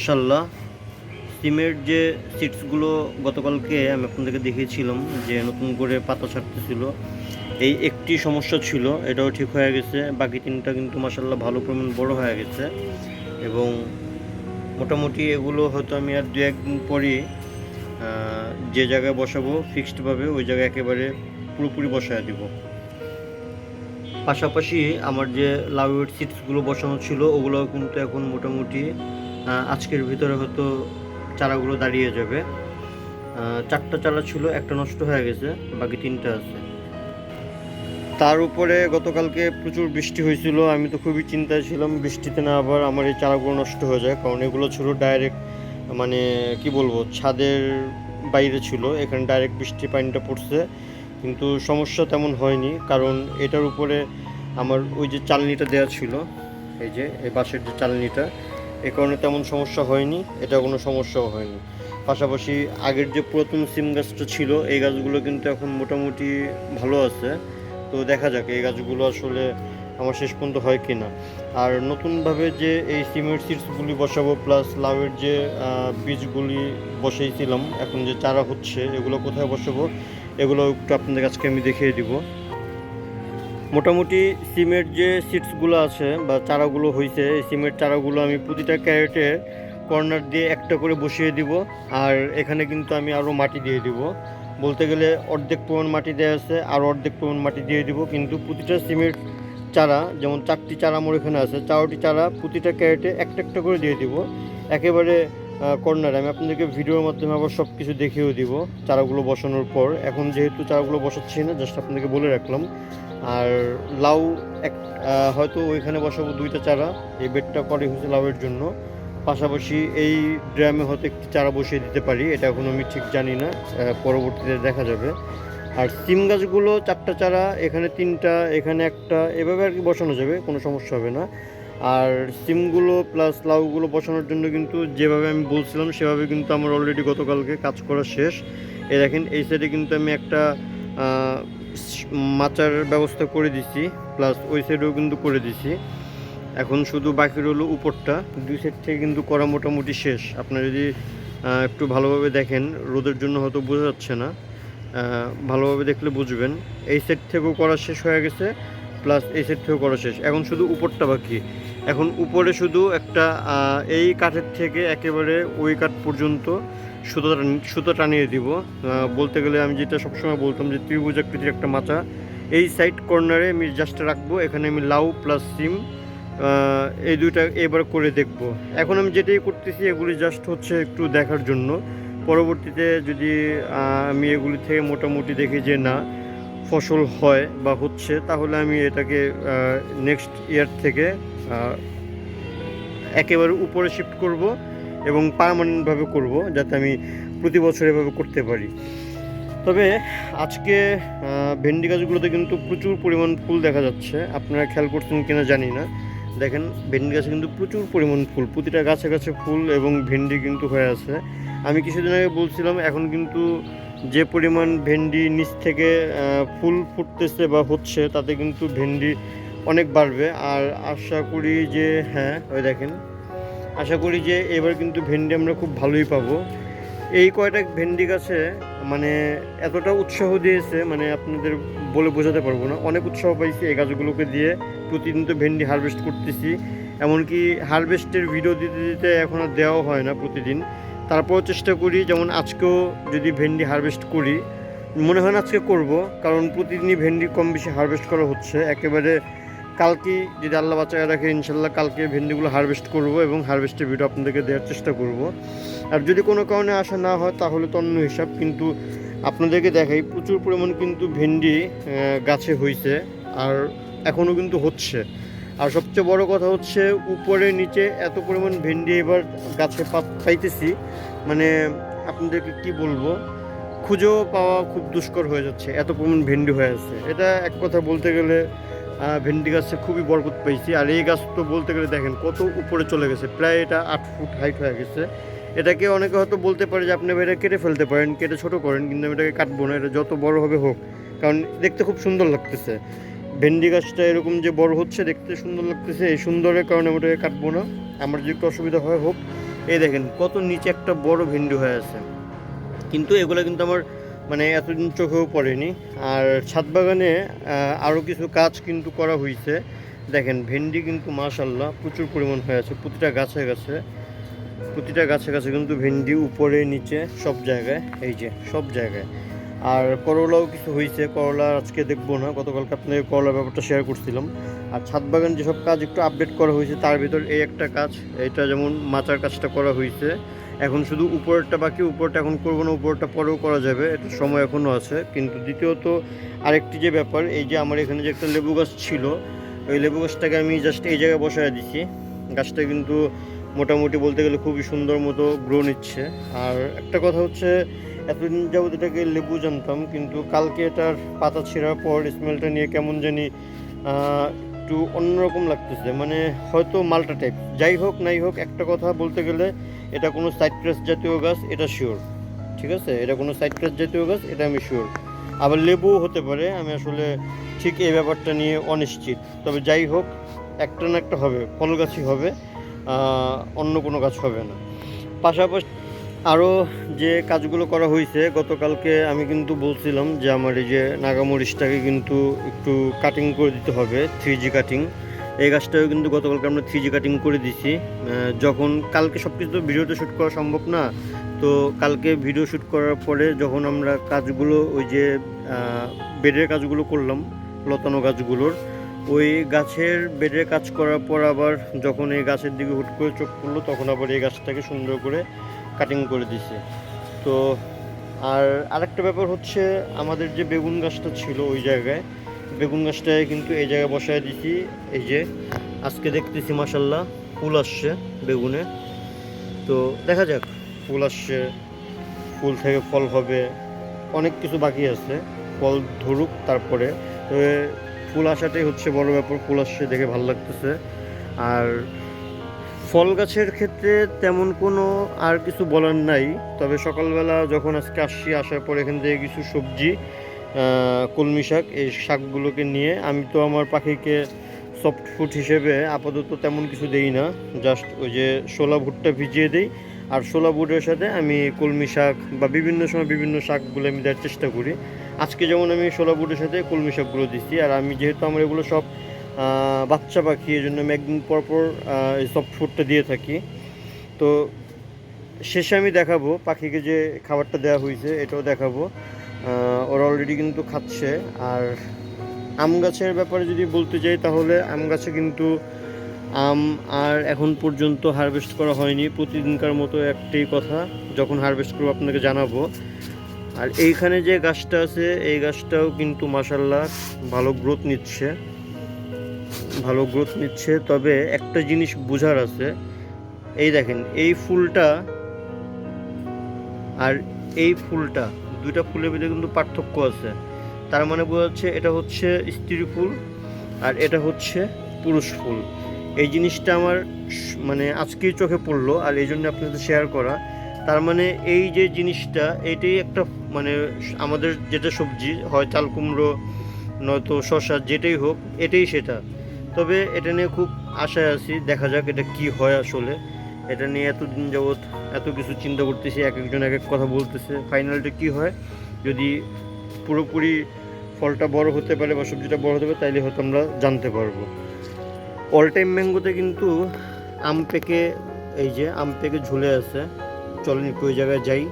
মাশাআল্লাহ, সিমের যে সিডসগুলো গতকালকে আমি আপনাদেরকে দেখিয়েছিলাম যে নতুন করে পাতা ছাড়তেছিল, এই একটি সমস্যা ছিল, এটাও ঠিক হয়ে গেছে। বাকি তিনটা কিন্তু মাশাআল্লাহ ভালো পরিমাণ বড় হয়ে গেছে এবং মোটামুটি এগুলো হয়তো আমি আর দু একদিন পরই যে জায়গায় বসাবো ফিক্সডভাবে ওই জায়গায় একেবারে পুরোপুরি বসায় দিব। পাশাপাশি আমার যে লাউয়ের সিডসগুলো বসানো ছিল ওগুলোও কিন্তু এখন মোটামুটি আজকের ভিতরে হয়তো চারাগুলো দাঁড়িয়ে যাবে। চারটা চারা ছিল, একটা নষ্ট হয়ে গেছে, বাকি তিনটা আছে। তার উপরে গতকালকে প্রচুর বৃষ্টি হয়েছিল, আমি তো খুবই চিন্তায় ছিলাম বৃষ্টিতে না আবার আমার এই চারাগুলো নষ্ট হয়ে যায়, কারণ এগুলো ছিল ডাইরেক্ট মানে কি বলবো ছাদের বাইরে ছিল, এখানে ডাইরেক্ট বৃষ্টির পানিটা পড়ছে। কিন্তু সমস্যা তেমন হয়নি, কারণ এটার উপরে আমার ওই যে চালনিটা দেওয়া ছিল, এই যে এই বাঁশের যে চালনিটা, এ কারণে তেমন সমস্যা হয়নি, এটা কোনো সমস্যাও হয়নি। পাশাপাশি আগের যে পুরাতন সিম গাছটা ছিল এই গাছগুলো কিন্তু এখন মোটামুটি ভালো আছে। তো দেখা যাক এই গাছগুলো আসলে আমার শেষ পর্যন্ত হয় কি না। আর নতুনভাবে যে এই সিমের সিডসগুলি বসাবো প্লাস লাউয়ের যে বীজগুলি বসাইছিলাম, এখন যে চারা হচ্ছে এগুলো কোথায় বসাবো এগুলো একটু আপনাদের কাছকে আমি দেখিয়ে দিব। মোটামুটি সিমের যে সিডসগুলো আছে বা চারাগুলো হয়েছে, এই সিমের চারাগুলো আমি প্রতিটা ক্যারেটে কর্নার দিয়ে একটা করে বসিয়ে দিব। আর এখানে কিন্তু আমি আরও মাটি দিয়ে দিব, বলতে গেলে অর্ধেক পরিমাণ মাটি দেওয়া আছে, আর অর্ধেক পরিমাণ মাটি দিয়ে দিব। কিন্তু প্রতিটা সিমের চারা, যেমন 4টি চারা আমার এখানে আছে, 4টি চারা প্রতিটা ক্যারেটে একটা একটা করে দিয়ে দিব একেবারে কর্নারে। আমি আপনাদেরকে ভিডিওর মাধ্যমে আবার সব কিছু দেখিয়েও দিব চারাগুলো বসানোর পর। এখন যেহেতু চারাগুলো বসাচ্ছি না, জাস্ট আপনাদেরকে বলে রাখলাম। আর লাউ এক হয়তো ওইখানে বসাবো 2টা চারা, এই বেডটা পরে হচ্ছে লাউয়ের জন্য। পাশাপাশি এই ড্রামে হয়তো একটি চারা বসিয়ে দিতে পারি, এটা এখন আমি ঠিক জানি না, পরবর্তীতে দেখা যাবে। আর সিম গাছগুলো 4টা চারা, এখানে 3টা, এখানে একটা, এভাবে আর কি বসানো যাবে, কোনো সমস্যা হবে না। আর সিমগুলো প্লাস লাউগুলো বসানোর জন্য কিন্তু যেভাবে আমি বলছিলাম সেভাবে কিন্তু আমার অলরেডি গতকালকে কাজ করা শেষ। এই দেখেন এই সাইডে কিন্তু আমি একটা মাচার ব্যবস্থা করে দিছি, প্লাস ওই সাইডেও কিন্তু করে দিছি। এখন শুধু বাকি রইলো উপরটা, 2 সাইড থেকে কিন্তু করা মোটামুটি শেষ। আপনারা যদি একটু ভালোভাবে দেখেন, রোদের জন্য হয়তো বোঝা যাচ্ছে না, ভালোভাবে দেখলে বুঝবেন। এই সাইড থেকেও করা শেষ হয়ে গেছে, প্লাস এই সাইড থেকেও করা শেষ, এখন শুধু উপরটা বাকি। এখন উপরে শুধু একটা এই কাঠের থেকে একেবারে ওই কাঠ পর্যন্ত সুতো টানিয়ে দিব। বলতে গেলে আমি যেটা সবসময় বলতাম যে ত্রিভুজ আকৃতির একটা মাচা এই সাইড কর্নারে আমি জাস্ট রাখবো, এখানে আমি লাউ প্লাস সিম এই দুইটা এবার করে দেখব। এখন আমি যেটাই করতেছি এগুলি জাস্ট হচ্ছে একটু দেখার জন্য, পরবর্তীতে যদি আমি এগুলি থেকে মোটামুটি দেখি যে না ফসল হয় বা হচ্ছে, তাহলে আমি এটাকে নেক্সট ইয়ার থেকে একেবারে উপরে শিফট করব এবং পার্মানেন্টভাবে করব, যাতে আমি প্রতি বছর এভাবে করতে পারি। তবে আজকে ভেন্ডি গাছগুলোতে কিন্তু প্রচুর পরিমাণ ফুল দেখা যাচ্ছে, আপনারা খেয়াল করছেন কিনা জানি না। দেখেন ভেন্ডি গাছে কিন্তু প্রচুর পরিমাণ ফুল, প্রতিটা গাছে গাছে ফুল এবং ভেন্ডি কিন্তু হয়ে আছে। আমি কিছুদিন আগে বলছিলাম এখন কিন্তু যে পরিমাণ ভেন্ডি নিচ থেকে ফুল ফুটতেছে বা হচ্ছে, তাতে কিন্তু ভেন্ডি অনেক বাড়বে। আর আশা করি যে হ্যাঁ ওই দেখেন, আশা করি যে এবার কিন্তু ভেন্ডি আমরা খুব ভালোই পাবো। এই কয়টা ভেন্ডি গাছে মানে এতটা উৎসাহ দিয়েছে, মানে আপনাদের বলে বোঝাতে পারবো না, অনেক উৎসাহ পাইছি এই গাছগুলোকে দিয়ে। প্রতিদিন তো ভেন্ডি হারভেস্ট করতেছি, এমনকি হারভেস্টের ভিডিও দিতে দিতে এখন আর দেওয়াও হয় না প্রতিদিন। তারপরও চেষ্টা করি, যেমন আজকেও যদি ভেন্ডি হারভেস্ট করি, মনে হয় না আজকে করব, কারণ প্রতিদিনই ভেন্ডি কম বেশি হারভেস্ট করা হচ্ছে। একেবারে কালকে যদি আল্লাহ বাঁচায় রাখে ইনশাল্লাহ কালকে ভেন্ডিগুলো হারভেস্ট করব এবং হারভেস্টের ভিডিও আপনাদেরকে দেওয়ার চেষ্টা করব। আর যদি কোনো কারণে আসা না হয় তাহলে তো অন্য হিসাব, কিন্তু আপনাদেরকে দেখাই প্রচুর পরিমাণ কিন্তু ভেন্ডি গাছে হয়েছে আর এখনও কিন্তু হচ্ছে। আর সবচেয়ে বড় কথা হচ্ছে উপরে নিচে এত পরিমাণ ভেন্ডি এবার গাছে পাইতেছি, মানে আপনাদেরকে কি বলবো, খুঁজেও পাওয়া খুব দুষ্কর হয়ে যাচ্ছে, এত পরিমাণ ভেন্ডি হয়ে আছে। এটা এক কথা বলতে গেলে ভেন্ডি গাছে খুবই বরকত পাইছি। আর এই গাছ তো বলতে গেলে দেখেন কত উপরে চলে গেছে, প্রায় এটা 8 ফুট হাইট হয়ে গেছে। এটাকে অনেকে হয়তো বলতে পারে যে আপনি এটা কেটে ফেলতে পারেন, কেটে ছোটো করেন, কিন্তু আমি এটাকে কাটবো না, এটা যত বড় হবে হোক, কারণ দেখতে খুব সুন্দর লাগতেছে। ভেন্ডি গাছটা এরকম যে বড় হচ্ছে দেখতে সুন্দর লাগতেছে, এই সুন্দরের কারণে আমি ওটাকে কাটবো না। আমার যদি একটু অসুবিধা হয় হোক, এই দেখেন কত নিচে একটা বড় ভেন্ডি হয়ে আছে, কিন্তু এগুলো কিন্তু আমার মানে এতদিন চোখেও পড়েনি। আর ছাদ বাগানে আরও কিছু কাজ কিন্তু করা হয়েছে। দেখেন ভেন্ডি কিন্তু মাশাল্লাহ প্রচুর পরিমাণ হয়ে আছে, প্রতিটা গাছে গাছে কিন্তু ভেন্ডি উপরে নিচে সব জায়গায়, এই যে সব জায়গায়। আর করলাও কিছু হয়েছে, করলা আজকে দেখবো না, গতকালকে আপনাকে করলার ব্যাপারটা শেয়ার করছিলাম। আর ছাদ বাগান যেসব কাজ একটু আপডেট করা হয়েছে তার ভিতর এই একটা কাজ, এটা যেমন মাচার কাজটা করা হয়েছে। এখন শুধু উপরটা বাকি, উপরটা এখন করবো না, উপরটা পরেও করা যাবে, এটা সময় এখনও আছে। কিন্তু দ্বিতীয়ত আরেকটি যে ব্যাপার, এই যে আমার এখানে যে একটা লেবু গাছ ছিল, ওই লেবু গাছটাকে আমি জাস্ট এই জায়গায় বসায় দিছি। গাছটা কিন্তু মোটামুটি বলতে গেলে খুবই সুন্দর মতো গ্রো নিচ্ছে। আর একটা কথা হচ্ছে, এতদিন যাবত এটাকে লেবু জানতাম, কিন্তু কালকে এটার পাতা ছেঁড়ার পর স্মেলটা নিয়ে কেমন জানি একটু অন্যরকম লাগতেছে, মানে হয়তো মালটা টাইপ। যাই হোক নাই হোক, একটা কথা বলতে গেলে এটা কোনো সাইট্রাস জাতীয় গাছ, এটা শিওর। ঠিক আছে, এটা কোনো সাইট্রাস জাতীয় গাছ, এটা আমি শিওর। আবার লেবুও হতে পারে, আমি আসলে ঠিক এই ব্যাপারটা নিয়ে অনিশ্চিত। তবে যাই হোক, একটা না একটা হবে, ফল গাছই হবে, অন্য কোনো গাছ হবে না। পাশাপাশি আরও যে কাজগুলো করা হয়েছে, গতকালকে আমি কিন্তু বলছিলাম যে আমার এই যে নাগামরিচটাকে কিন্তু একটু কাটিং করে দিতে হবে, 3G কাটিং। এই গাছটাও কিন্তু গতকালকে আমরা 3G কাটিং করে দিছি। যখন কালকে সব কিছু তো ভিডিওতে শ্যুট করা সম্ভব না, তো কালকে ভিডিও শ্যুট করার পরে যখন আমরা কাজগুলো ওই যে বেডের কাজগুলো করলাম, লতানো গাছগুলোর, ওই গাছের বেডের কাজ করার পর আবার যখন এই গাছের দিকে হুট করে চোখ পড়লো, তখন আবার এই গাছটাকে সুন্দর করে কাটিং করে দিছে। তো আর আরেকটা ব্যাপার হচ্ছে, আমাদের যে বেগুন গাছটা ছিল ওই জায়গায়, বেগুন গাছটায় কিন্তু এই জায়গায় বসায় দিছি। এই যে আজকে দেখতেছি মাশাল্লাহ ফুল আসছে বেগুনে, তো দেখা যাক, ফুল আসছে, ফুল থেকে ফল হবে, অনেক কিছু বাকি আছে, ফল ধরুক তারপরে। তবে ফুল আসাটাই হচ্ছে বড় ব্যাপার, ফুল আসছে দেখে ভালো লাগতেছে। আর ফল গাছের ক্ষেত্রে তেমন কোনো আর কিছু বলার নাই। তবে সকালবেলা যখন আজকে আসার পর এখান থেকে কিছু সবজি, কলমি শাক, এই শাকগুলোকে নিয়ে আমি তো আমার পাখিকে সফট ফুড হিসেবে আপাতত তেমন কিছু দেই না, জাস্ট ওই যে ছোলা ভুট্টা ভিজিয়ে দিই, আর ছোলা বুটের সাথে আমি কলমি শাক বা বিভিন্ন সময় বিভিন্ন শাকগুলো আমি দেওয়ার চেষ্টা করি। আজকে যেমন আমি ছোলা বুটের সাথে কলমি শাকগুলো দিচ্ছি। আর আমি যেহেতু আমার এগুলো সব বাচ্চা পাখি, এই জন্য আমি একদিন পরপর এই সফট ফুডটা দিয়ে থাকি। তো শেষে আমি দেখাবো পাখিকে যে খাবারটা দেওয়া হয়েছে, এটাও দেখাবো। ওরা অলরেডি কিন্তু খাচ্ছে। আর আম গাছের ব্যাপারে যদি বলতে যাই, তাহলে আম গাছে কিন্তু আম আর এখন পর্যন্ত হারভেস্ট করা হয়নি। প্রতিদিনকার মতো একটাই কথা, যখন হারভেস্ট করবো আপনাকে জানাবো। আর এইখানে যে গাছটা আছে, এই গাছটাও কিন্তু মাশাল্লাহ ভালো গ্রোথ নিচ্ছে। তবে একটা জিনিস বোঝার আছে, এই দেখেন এই ফুলটা আর এই ফুলটা, দুইটা ফুলের ভিতরে কিন্তু পার্থক্য আছে। তার মানে বোঝা যাচ্ছে এটা হচ্ছে স্ত্রী ফুল আর এটা হচ্ছে পুরুষ ফুল। এই জিনিসটা আমার মানে আজকেই চোখে পড়লো, আর এই জন্য আপনাদের শেয়ার করা। তার মানে এই যে জিনিসটা, এটাই একটা মানে আমাদের যেটা সবজি হয়, চাল কুমড়ো নয়তো শসা, যেটাই হোক এটাই সেটা। তবে এটা নিয়ে খুব আশায় আছি, দেখা যাক এটা কি হয় আসলে। এটা নিয়ে এতদিন যাবৎ এত কিছু চিন্তা করতেছি, এক একজন এক এক কথা বলতেছে, ফাইনালটা কি হয়। যদি পুরোপুরি ফলটা বড় হতে পারে বা সবজিটা বড় হতে পারে, তাইলে হয়তো আমরা জানতে পারবো। অল টাইম ম্যাঙ্গোতে কিন্তু আম পেকে, এই যে আম পেকে ঝুলে আছে। চলেন একটু ওই জায়গায় যাই।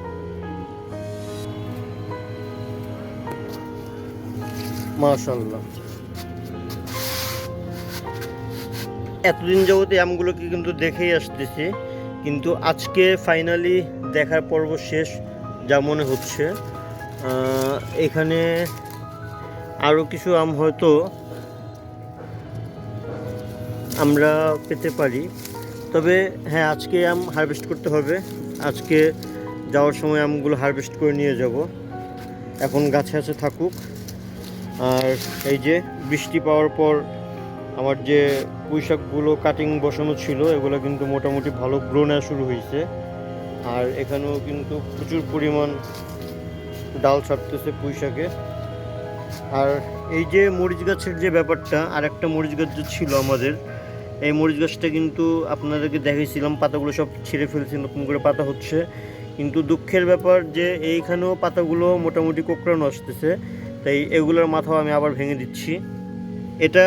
মাশাআল্লাহ, এতদিন যাবত এই আমগুলোকে কিন্তু দেখেই আসতেছি, কিন্তু আজকে ফাইনালি দেখার পর্ব শেষ যা মনে হচ্ছে। এখানে আরও কিছু আম হয়তো আমরা পেতে পারি। তবে হ্যাঁ, আজকে আম হারভেস্ট করতে হবে। আজকে যাওয়ার সময় আমগুলো হারভেস্ট করে নিয়ে যাব। এখন গাছে আছে থাকুক। আর এই যে বৃষ্টি পাওয়ার পর আমার যে পুঁই শাকগুলো কাটিং বসানো ছিল, এগুলো কিন্তু মোটামুটি ভালো গ্রো নেওয়া শুরু হয়েছে। আর এখানেও কিন্তু প্রচুর পরিমাণ ডাল ছাড়তেছে পুঁই শাকে। আর এই যে মরিচ গাছের যে ব্যাপারটা, আর একটা মরিচ গাছ যে ছিল আমাদের, এই মরিচ গাছটা কিন্তু আপনাদেরকে দেখিয়েছিলাম, পাতাগুলো সব ছিঁড়ে ফেলছি, নতুন করে পাতা হচ্ছে। কিন্তু দুঃখের ব্যাপার যে এইখানেও পাতাগুলো মোটামুটি কোঁকড়ানো আসতেছে, তাই এগুলোর মাথাও আমি আবার ভেঙে দিচ্ছি। এটা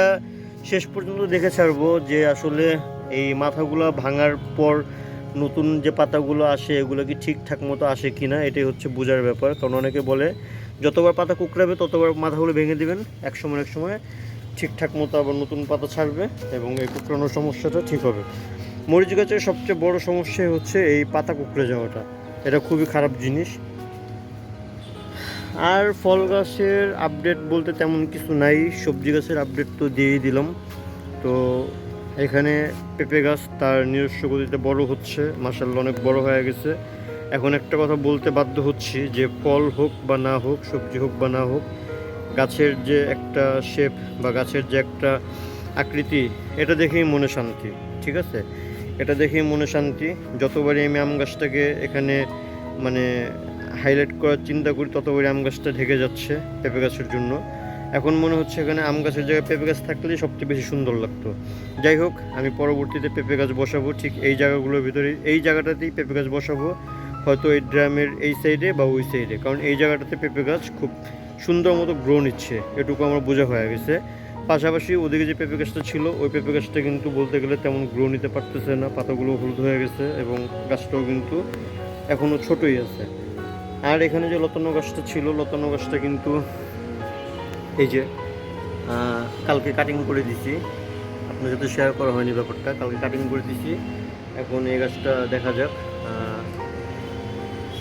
শেষ পর্যন্ত দেখে ছাড়বো যে আসলে এই মাথাগুলো ভাঙার পর নতুন যে পাতাগুলো আসে এগুলো কি ঠিকঠাক মতো আসে কি না, এটাই হচ্ছে বোঝার ব্যাপার। কারণ অনেকে বলে যতবার পাতা কুকড়াবে ততবার মাথাগুলো ভেঙে দিবেন, এক সময় ঠিকঠাক মতো আবার নতুন পাতা ছাড়বে এবং এই কুকড়ানোর সমস্যাটা ঠিক হবে। মরিচ গাছের সবচেয়ে বড় সমস্যা হচ্ছে এই পাতা কুকড়ে যাওয়াটা, এটা খুবই খারাপ জিনিস। আর ফল গাছের আপডেট বলতে তেমন কিছু নাই, সবজি গাছের আপডেট তো দিয়েই দিলাম। তো এখানে পেঁপে গাছ তার নিজস্ব গতিতে বড় হচ্ছে, মাশাআল্লাহ অনেক বড় হয়ে গেছে। এখন একটা কথা বলতে বাধ্য হচ্ছি যে ফল হোক বা না হোক, সবজি হোক বা না হোক, গাছের যে একটা শেপ বা গাছের যে একটা আকৃতি, এটা দেখেই মনে শান্তি। ঠিক আছে, এটা দেখেই মনে শান্তি। যতবারই আমি আম গাছটাকে এখানে মানে হাইলাইট করার চিন্তা করি ততবারই আম গাছটা ঢেকে যাচ্ছে পেঁপে গাছের জন্য। এখন মনে হচ্ছে এখানে আম গাছের জায়গায় পেঁপে গাছ থাকলেই সবচেয়ে বেশি সুন্দর লাগতো। যাই হোক, আমি পরবর্তীতে পেঁপে গাছ বসাবো ঠিক এই জায়গাগুলোর ভিতরে, এই জায়গাটাতেই পেঁপে গাছ বসাবো, হয়তো এই ড্রামের এই সাইডে বা ওই সাইডে, কারণ এই জায়গাটাতে পেঁপে গাছ খুব সুন্দর মতো গ্রো নিচ্ছে, এটুকু আমার বোঝা হয়ে গেছে। পাশাপাশি ওদিকে যে পেঁপে গাছটা ছিল ওই পেঁপে গাছটা কিন্তু বলতে গেলে তেমন গ্রো নিতে পারতেছে না, পাতাগুলো হলুদ হয়ে গেছে এবং গাছটাও কিন্তু এখনও ছোটোই আছে। আর এখানে যে লতানো গাছটা ছিল, লতানো গাছটা কিন্তু এই যে কালকে কাটিং করে দিছি, আপনার সাথে শেয়ার করা হয়নি ব্যাপারটা, কালকে কাটিং করে দিছি। এখন এই গাছটা দেখা যাক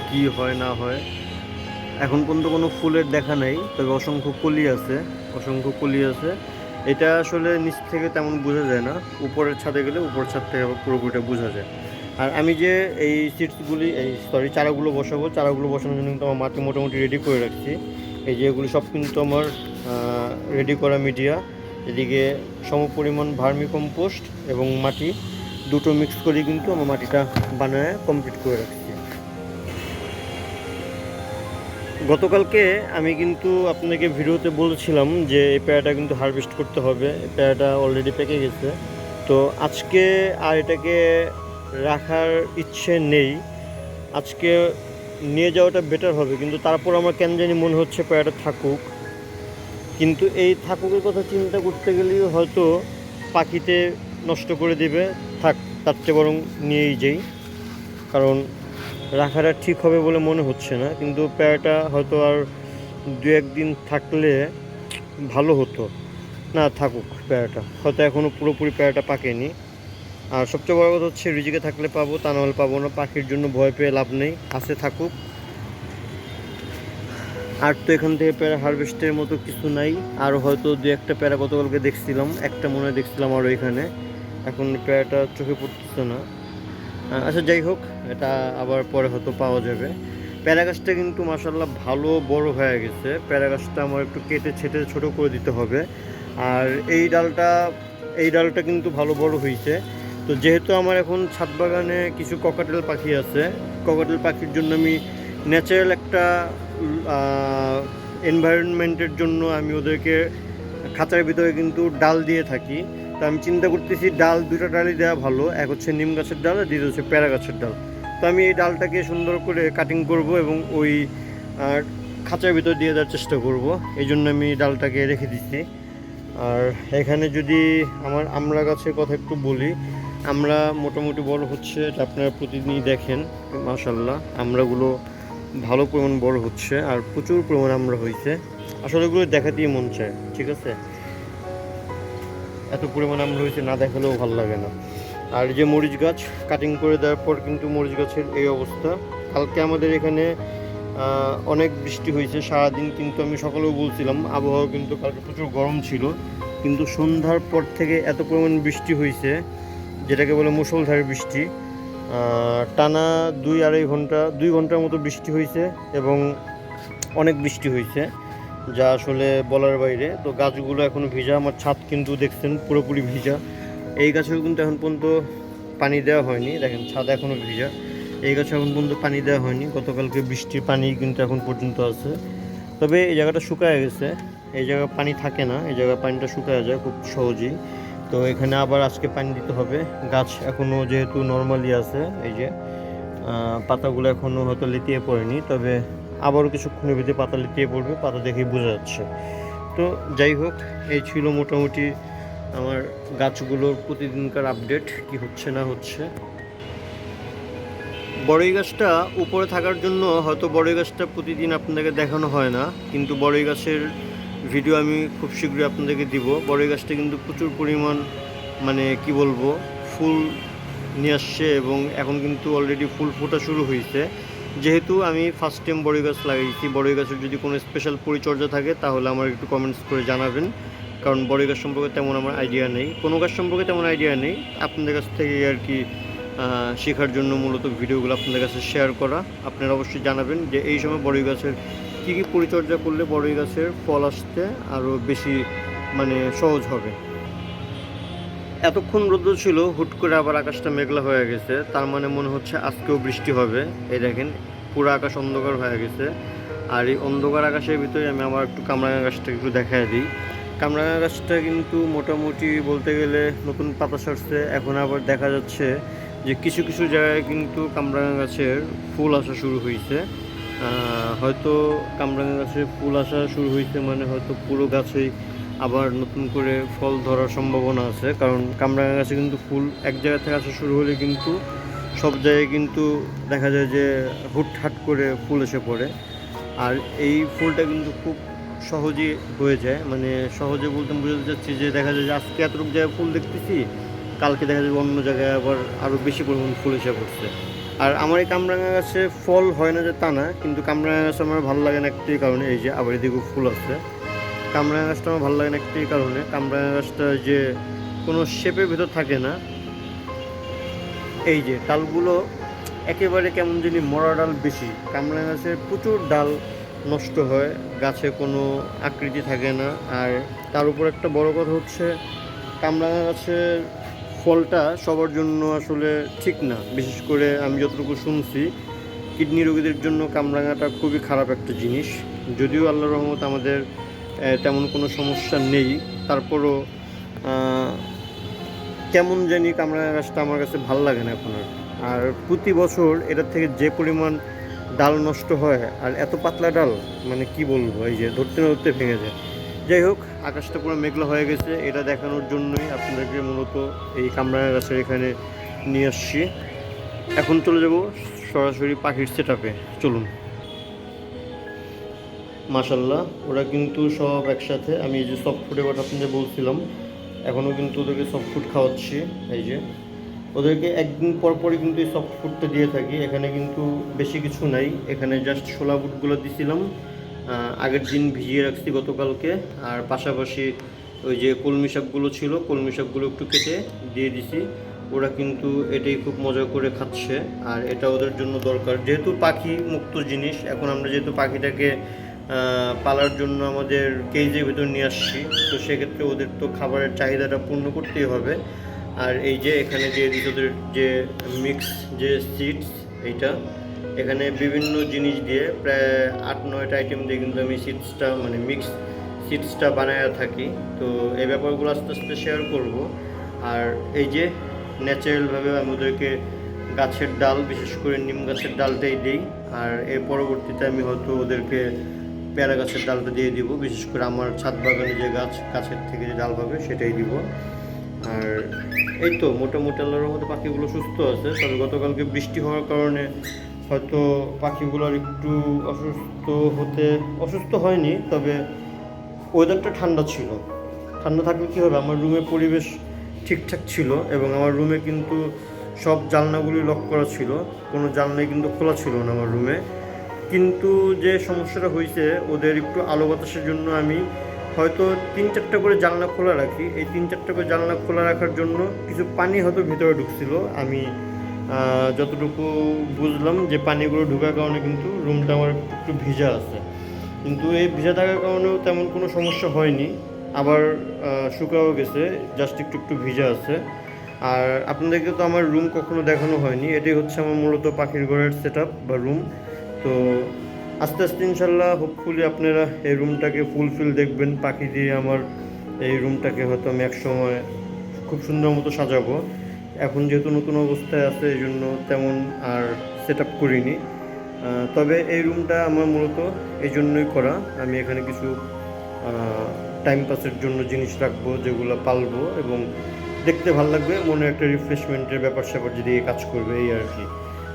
কি হয় না হয়। এখন পর্যন্ত কোনো ফুলের দেখা নেই, তবে অসংখ্য কলি আছে, অসংখ্য কলি আছে। এটা আসলে নিচ থেকে তেমন বোঝা যায় না, উপরের ছাদে গেলে উপর ছাদ থেকে আবার পুরোপুরিটা বোঝা যায়। আর আমি যে এই সিডসগুলি চারাগুলো বসাবো, চারাগুলো বসানোর জন্য কিন্তু আমার মাটি মোটামুটি রেডি করে রাখছি। এই যে এগুলো সব কিন্তু আমার রেডি করা মিডিয়া, এদিকে সমপরিমাণ ভার্মি কম্পোস্ট এবং মাটি দুটো মিক্স করে কিন্তু আমার মাটিটা বানায় কমপ্লিট করে রাখছি। গতকালকে আমি কিন্তু আপনাকে ভিডিওতে বলেছিলাম যে এই পেয়ারাটা কিন্তু হারভেস্ট করতে হবে, পেয়ারাটা অলরেডি পেকে গেছে। তো আজকে আর এটাকে রাখার ইচ্ছে নেই, আজকে নিয়ে যাওয়াটা বেটার হবে। কিন্তু তারপর আমার কেন জানি মনে হচ্ছে পেয়ারাটা থাকুক, কিন্তু এই থাকুকের কথা চিন্তা করতে গেলেই হয়তো পাখিতে নষ্ট করে দেবে, থাক তার চেয়ে বরং নিয়েই যাই, কারণ রাখাটা ঠিক হবে বলে মনে হচ্ছে না। কিন্তু পেয়ারাটা হয়তো আর দু একদিন থাকলে ভালো হতো, না থাকুক পেয়ারাটা, হয়তো এখনও পুরোপুরি পেয়ারাটা পাকেনি। আর সবচেয়ে বড় কথা হচ্ছে রিজিকে থাকলে পাবো, তা নাহলে পাবো না, পাখির জন্য ভয় পেয়ে লাভ নেই, আছে থাকুক। আর তো এখান থেকে প্যারা হারভেস্টের মতো কিছু নাই, আর হয়তো দু একটা প্যারা গতকালকে দেখছিলাম, একটা মনে হয় দেখছিলাম আরও এখানে, এখন প্যারাটা চোখে পড়তেছে না। আচ্ছা যাই হোক, এটা আবার পরে হয়তো পাওয়া যাবে। প্যারা গাছটা কিন্তু মাশাআল্লাহ ভালো বড় হয়ে গেছে, প্যারা গাছটা আমার একটু কেটে ছেটে ছোটো করে দিতে হবে। আর এই ডালটা কিন্তু ভালো বড় হয়েছে। তো যেহেতু আমার এখন ছাদ বাগানে কিছু ককাটেল পাখি আছে, ককাটেল পাখির জন্য আমি ন্যাচারাল একটা এনভায়রনমেন্টের জন্য আমি ওদেরকে খাঁচার ভিতরে কিন্তু ডাল দিয়ে থাকি। তো আমি চিন্তা করতেছি দুটো ডালই দেওয়া ভালো, এক হচ্ছে নিম গাছের ডাল আর দ্বিতীয় হচ্ছে প্যারা গাছের ডাল। তো আমি এই ডালটাকে সুন্দর করে কাটিং করব এবং ওই খাঁচার ভিতর দিয়ে দেওয়ার চেষ্টা করব, এই জন্য আমি ডালটাকে রেখে দিচ্ছি। আর এখানে যদি আমার আমড়া গাছের কথা একটু বলি, আমরা মোটামুটি বড় হচ্ছে, এটা আপনারা প্রতিদিনই দেখেন মাশাআল্লাহ, আমড়াগুলো ভালো পরিমাণ বড় হচ্ছে আর প্রচুর পরিমাণ আমড়া হয়েছে। আসলে এগুলো দেখাতেই মন চায়, ঠিক আছে, এত পরিমাণ আমড়া হয়েছে, না দেখালেও ভালো লাগে না। আর যে মরিচ গাছ কাটিং করে দেওয়ার পর কিন্তু মরিচ গাছের এই অবস্থা। কালকে আমাদের এখানে অনেক বৃষ্টি হয়েছে সারাদিন, কিন্তু আমি সকালেও বলছিলাম আবহাওয়া কিন্তু কালকে প্রচুর গরম ছিল, কিন্তু সন্ধ্যার পর থেকে এত পরিমাণ বৃষ্টি হয়েছে, যেটাকে বলে মুষলধারে বৃষ্টি। টানা 2 ঘন্টার মতো বৃষ্টি হয়েছে এবং অনেক বৃষ্টি হয়েছে, যা আসলে বলার বাইরে। তো গাছগুলো এখনও ভিজা, আমার ছাদ কিন্তু দেখছেন পুরোপুরি ভিজা। এই গাছেও কিন্তু এখন পর্যন্ত পানি দেওয়া হয়নি, দেখেন ছাদ এখনও ভিজা, এই গাছে এখন পর্যন্ত পানি দেওয়া হয়নি, গতকালকে বৃষ্টির পানি কিন্তু এখন পর্যন্ত আছে। তবে এই জায়গাটা শুকায় গেছে, এই জায়গায় পানি থাকে না, এই জায়গায় পানিটা শুকায় যায় খুব সহজেই। তো এখানে আবার আজকে পানি দিতে হবে। গাছ এখনও যেহেতু নর্মালি আছে, এই যে পাতাগুলো এখনও হয়তো লেতিয়ে পড়েনি, তবে আবারও কিছুক্ষণের ভিতরে পাতা লেতিয়ে পড়বে, পাতা দেখেই বোঝা যাচ্ছে। তো যাই হোক, এই ছিল মোটামুটি আমার গাছগুলোর প্রতিদিনকার আপডেট, কি হচ্ছে না হচ্ছে। বড়ই গাছটা উপরে থাকার জন্য হয়তো বড়ই গাছটা প্রতিদিন আপনাদেরকে দেখানো হয় না, কিন্তু বড়ই গাছের ভিডিও আমি খুব শীঘ্রই আপনাদেরকে দিব। বড়ই গাছটা কিন্তু প্রচুর পরিমাণ, মানে কি বলবো, ফুল নিয়ে আসছে এবং এখন কিন্তু অলরেডি ফুল ফোটা শুরু হয়েছে। যেহেতু আমি ফার্স্ট টাইম বড়ই গাছ লাগিয়েছি, বড়ই গাছের যদি কোনো স্পেশাল পরিচর্যা থাকে তাহলে আমার একটু কমেন্টস করে জানাবেন, কারণ বড়ই গাছ সম্পর্কে তেমন আমার আইডিয়া নেই, কোনো গাছ সম্পর্কে তেমন আইডিয়া নেই। আপনাদের কাছ থেকে আর কি শেখার জন্য মূলত ভিডিওগুলো আপনাদের কাছে শেয়ার করা। আপনারা অবশ্যই জানাবেন যে এই সময় বড়ই গাছের কী কী পরিচর্যা করলে বড়ই গাছের ফল আসতে আরও বেশি মানে সহজ হবে। এতক্ষণ রোদ্র ছিল, হুট করে আবার আকাশটা মেঘলা হয়ে গেছে, তার মানে মনে হচ্ছে আজকেও বৃষ্টি হবে। এই দেখেন পুরো আকাশ অন্ধকার হয়ে গেছে, আর এই অন্ধকার আকাশের ভিতরে আমি আমার একটু কামরাঙা গাছটা একটু দেখায় দিই। কামরাঙা গাছটা কিন্তু মোটামুটি বলতে গেলে নতুন পাতা ছাড়ছে। এখন আবার দেখা যাচ্ছে যে কিছু কিছু জায়গায় কিন্তু কামরাঙা গাছের ফুল আসা শুরু হয়েছে। হয়তো কামরাঙা গাছের ফুল আসা শুরু হয়েছে মানে হয়তো পুরো গাছেই আবার নতুন করে ফল ধরার সম্ভাবনা আছে, কারণ কামরাঙা গাছে কিন্তু ফুল এক জায়গা থেকে আসা শুরু হলে কিন্তু সব জায়গায় কিন্তু দেখা যায় যে হুটহাট করে ফুল এসে পড়ে। আর এই ফুলটা কিন্তু খুব সহজেই হয়ে যায়, মানে সহজে বলতে বোঝাতে চাচ্ছি যে দেখা যায় যে আজকে এতটুকু জায়গায় ফুল দেখতেছি, কালকে দেখা যাবে অন্য জায়গায় আবার আরও বেশি পরিমাণ ফুল এসে পড়ছে। আর আমার এই কামরাঙা গাছে ফল হয় না যে তা না, কিন্তু কামরাঙা গাছ আমার ভালো লাগে না একটাই কারণে, এই যে আবার এদিকেও ফুল আছে। কামরাঙা গাছটা আমার ভালো লাগে না একটাই কারণে, কামরাঙা গাছটা যে কোনো শেপের ভিতর থাকে না, এই যে ডালগুলো একেবারে কেমন জানি মরা ডাল বেশি। কামরাঙা গাছের প্রচুর ডাল নষ্ট হয়, গাছে কোনো আকৃতি থাকে না। আর তার উপর একটা বড় কথা হচ্ছে কামরাঙা গাছের ফলটা সবার জন্য আসলে ঠিক না, বিশেষ করে আমি যতটুকু শুনছি কিডনি রোগীদের জন্য কামরাঙাটা খুবই খারাপ একটা জিনিস। যদিও আল্লাহর রহমত আমাদের তেমন কোনো সমস্যা নেই, তারপরও কেমন জানি কামরাঙা গাছটা আমার কাছে ভালো লাগে না এখন আর। আর প্রতি বছর এটার থেকে যে পরিমাণ ডাল নষ্ট হয়, আর এত পাতলা ডাল, মানে কি বলবো, এই যে ধরতে না ধরতে ভেঙে যায়। যাই হোক, আকাশটা পুরো মেঘলা হয়ে গেছে, এটা দেখানোর জন্যই আপনাদেরকে মূলত এই কামরাঙা গাছের এখানে নিয়ে আসছি। এখন চলে যাব সরাসরি পাখির সেটআপে, চলুন। মাশাল্লাহ, ওরা কিন্তু সব একসাথে, আমি এই যে সফট ফুডের কথা আপনাদের বলছিলাম, এখনও কিন্তু ওদেরকে সফট ফুড খাওয়াচ্ছি। এই যে ওদেরকে একদিন পর পরই কিন্তু এই সফট ফুডটা দিয়ে থাকি। এখানে কিন্তু বেশি কিছু নাই, এখানে জাস্ট ছোলা বুটগুলো দিছিলাম, আগের দিন ভিজিয়ে রাখছি গতকালকে, আর পাশাপাশি ওই যে কলমি শাকগুলো ছিল, কলমি শাকগুলো একটু কেটে দিয়ে দিছি। ওরা কিন্তু এটাই খুব মজা করে খাচ্ছে, আর এটা ওদের জন্য দরকার, যেহেতু পাখি মুক্ত জিনিস। এখন আমরা যেহেতু পাখিটাকে পালার জন্য আমাদের কেজের ভিতর নিয়ে আসছি, তো সেক্ষেত্রে ওদের তো খাবারের চাহিদাটা পূর্ণ করতেই হবে। আর এই যে এখানে দিয়ে দিই ওদের যে মিক্স যে সিডস, এইটা এখানে বিভিন্ন জিনিস দিয়ে প্রায় 8-9টা আইটেম দিয়ে কিন্তু আমি সিডসটা মানে মিক্স সিডসটা বানায় থাকি। তো এই ব্যাপারগুলো আস্তে আস্তে শেয়ার করব। আর এই যে ন্যাচারালভাবে আমি ওদেরকে গাছের ডাল, বিশেষ করে নিম গাছের ডালটাই দিই, আর এর পরবর্তীতে আমি হয়তো ওদেরকে পেয়ারা গাছের ডালটা দিয়ে দিব, বিশেষ করে আমার ছাদ বাগানে যে গাছের থেকে যে ডাল হবে সেটাই দিব। আর এই তো মোটামুটি আল্লাহর মধ্যে পাখিগুলো সুস্থ আছে, তবে গতকালকে বৃষ্টি হওয়ার কারণে হয়তো পাখিগুলোর একটু অসুস্থ হয়নি, তবে ওয়েদারটা ঠান্ডা ছিল। ঠান্ডা থাকলে কী হবে, আমার রুমের পরিবেশ ঠিকঠাক ছিল এবং আমার রুমে কিন্তু সব জানলাগুলি লক করা ছিল, কোনো জানলাই কিন্তু খোলা ছিল না আমার রুমে। কিন্তু যে সমস্যাটা হয়েছে, ওদের একটু আলো বাতাসের জন্য আমি হয়তো 3-4টা করে জানলা খোলা রাখি। এই 3-4টা করে জানলা খোলা রাখার জন্য কিছু পানি হয়তো ভিতরে ঢুকছিল, আমি যতটুকু বুঝলাম যে পানিগুলো ঢোকার কারণে কিন্তু রুমটা আমার একটু ভিজা আছে। কিন্তু এই ভিজা থাকার কারণেও তেমন কোনো সমস্যা হয়নি, আবার শুকাও গেছে, জাস্ট একটু ভিজা আছে। আর আপনাদেরকে তো আমার রুম কখনো দেখানো হয়নি, এটাই হচ্ছে আমার মূলত পাখির ঘরের সেটআপ বা রুম। তো আস্তে আস্তে ইনশাল্লাহ হোপফুলি আপনারা এই রুমটাকে ফুলফিল দেখবেন পাখি দিয়ে। আমার এই রুমটাকে হয়তো আমি একসময় খুব সুন্দর মতো সাজাবো। এখন যেহেতু নতুন অবস্থায় আছে এই জন্য তেমন আর সেট আপ করিনি। তবে এই রুমটা আমার মূলত এই জন্যই করা, আমি এখানে কিছু টাইম পাসের জন্য জিনিস রাখবো যেগুলো পালবো এবং দেখতে ভালো লাগবে, মনে একটা রিফ্রেশমেন্টের ব্যাপার স্যাপার যদি কাজ করবে এই আর কি।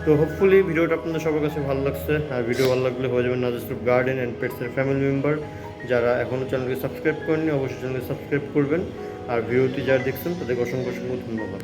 তো হোপফুলি ভিডিওটা আপনাদের সবার কাছে ভালো লাগছে, আর ভিডিও ভালো লাগলে হয়ে যাবেন নাজিস রূপ গার্ডেন অ্যান্ড পেটসের ফ্যামিলি মেম্বার। যারা এখনও চ্যানেলকে সাবস্ক্রাইব করেননি অবশ্যই চ্যানেলকে সাবস্ক্রাইব করবেন, আর ভিডিওটি যারা দেখছেন তাদেরকে অসংখ্য অসংখ্য ধন্যবাদ।